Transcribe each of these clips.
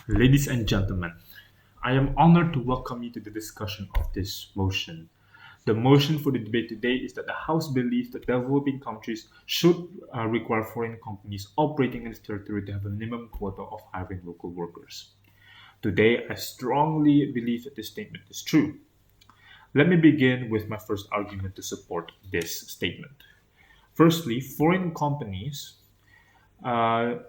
Ladies and gentlemen, I am honored to welcome you to the discussion of this motion. The motion for the debate today is that the House believes that developing countries should require foreign companies operating in its territory to have a minimum quota of hiring local workers. Today, I strongly believe that this statement is true. Let me begin with my first argument to support this statement. Firstly, foreign companies uh,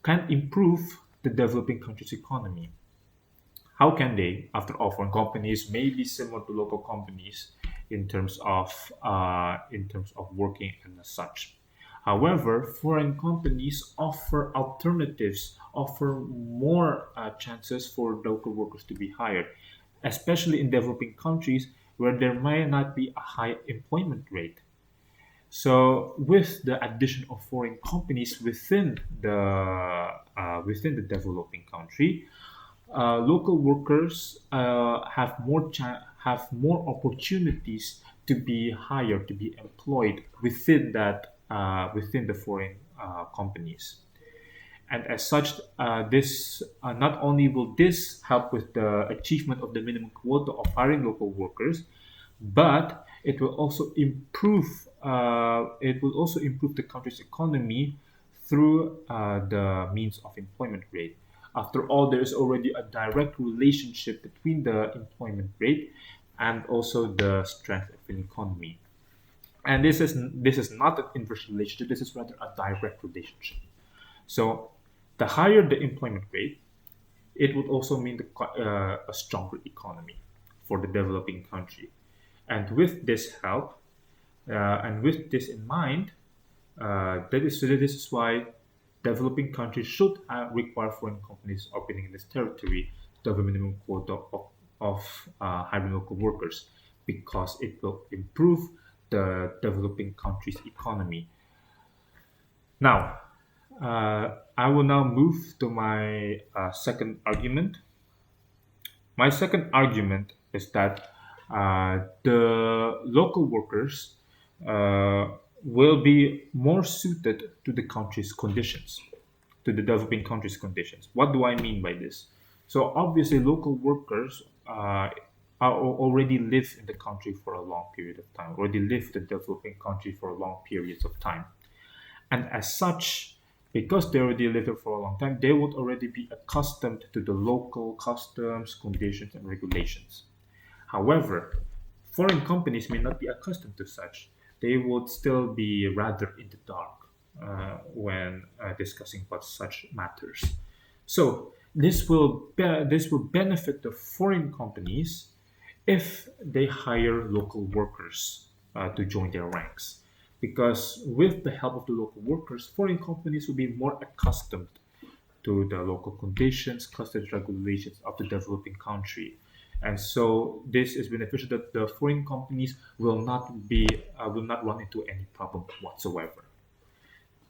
can improve the developing country's economy. How can they, after all, foreign companies may be similar to local companies in terms of working and as such. However, foreign companies offer alternatives, offer more chances for local workers to be hired, especially in developing countries where there may not be a high employment rate. So, with the addition of foreign companies within the developing country, local workers have more opportunities to be hired, to be employed within the foreign companies. And as such, this not only will this help with the achievement of the minimum quota of hiring local workers, but it will also improve the country's economy through the means of employment rate. After all, there is already a direct relationship between the employment rate and also the strength of an economy. And this is not an inverse relationship. This is rather a direct relationship. So, the higher the employment rate, it would also mean a stronger economy for the developing country. And with this help, and with this in mind, this is why developing countries should require foreign companies operating in this territory to have a minimum quota of hiring local workers, because it will improve the developing country's economy. Now, I will now move to my second argument. My second argument is that the local workers uh, will be more suited to the country's conditions, to the developing country's conditions. What do I mean by this? So obviously, local workers already live in the country for a long period of time, already live in the developing country for long periods of time. And as such, because they already lived there for a long time, they would already be accustomed to the local customs, conditions, and regulations. However, foreign companies may not be accustomed to such. They would still be rather in the dark when discussing about such matters. So this will benefit the foreign companies if they hire local workers to join their ranks. Because with the help of the local workers, foreign companies will be more accustomed to the local conditions, customs regulations of the developing country. And so this is beneficial that the foreign companies will not run into any problem whatsoever.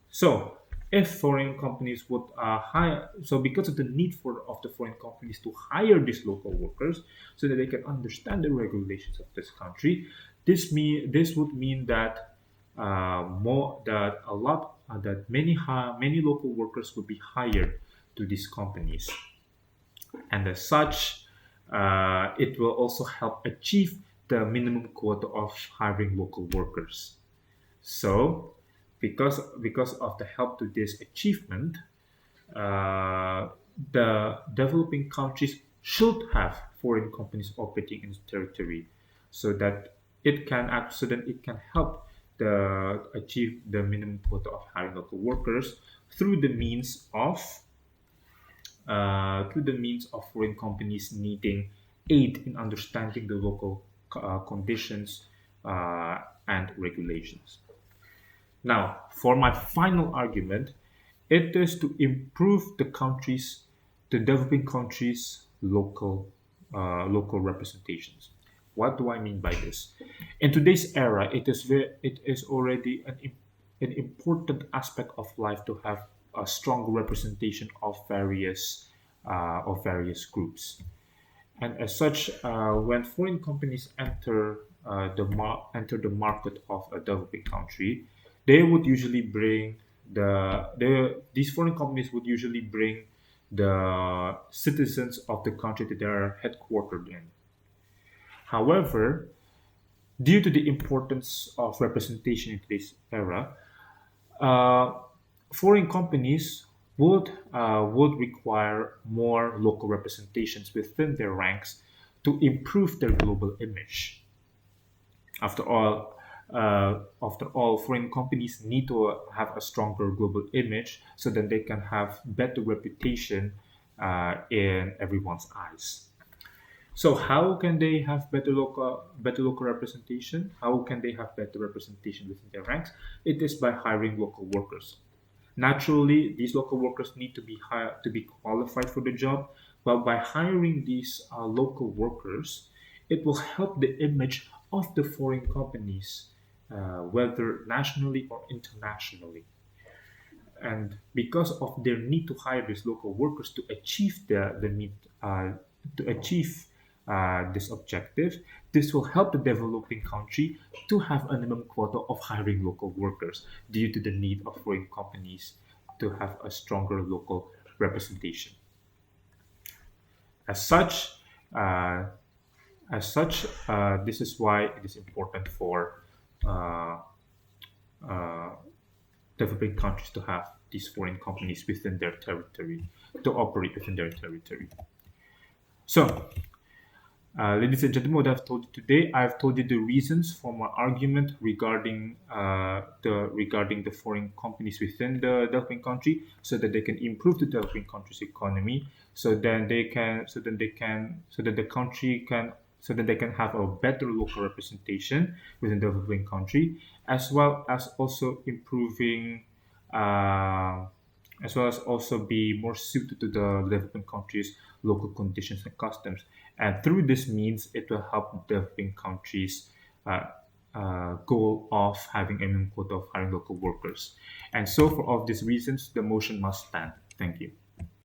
So, if foreign companies would hire, so because of the need for of the foreign companies to hire these local workers, so that they can understand the regulations of this country, this would mean that more that a lot that many local workers would be hired to these companies, and as such, it will also help achieve the minimum quota of hiring local workers. So, because of the help to this achievement, uh, the developing countries should have foreign companies operating in its territory, so that so that it can help the achieve the minimum quota of hiring local workers through the means of foreign companies needing aid in understanding the local conditions and regulations. Now, for my final argument, it is to improve the developing countries' local representations. What do I mean by this? In today's era, it is already an important aspect of life to have a strong representation of various groups. And as such, when foreign companies enter the market of a developing country, they would usually bring these foreign companies would usually bring the citizens of the country that they are headquartered in. However, due to the importance of representation in today's era, uh, foreign companies would require more local representations within their ranks to improve their global image. After all, foreign companies need to have a stronger global image so that they can have better reputation in everyone's eyes. So how can they have better local representation? How can they have better representation within their ranks? It is by hiring local workers. Naturally, these local workers need to be hired to be qualified for the job, but by hiring these local workers, it will help the image of the foreign companies, whether nationally or internationally. And because of their need to hire these local workers to achieve the need to achieve this objective, this will help the developing country to have a minimum quota of hiring local workers due to the need of foreign companies to have a stronger local representation. As such, uh, this is why it is important for uh, uh, developing countries to have these foreign companies within their territory, to operate within their territory. So, ladies and gentlemen, what I've told you today, I've told you the reasons for my argument regarding the foreign companies within the developing country, so that they can improve the developing country's economy, so that the country can, so that they can have a better local representation within the developing country, as well as also improving. Uh, as well as also be more suited to the developing countries' local conditions and customs. And through this means, it will help developing countries' goal of having a minimum quota of hiring local workers. And so, for all of these reasons, the motion must stand. Thank you.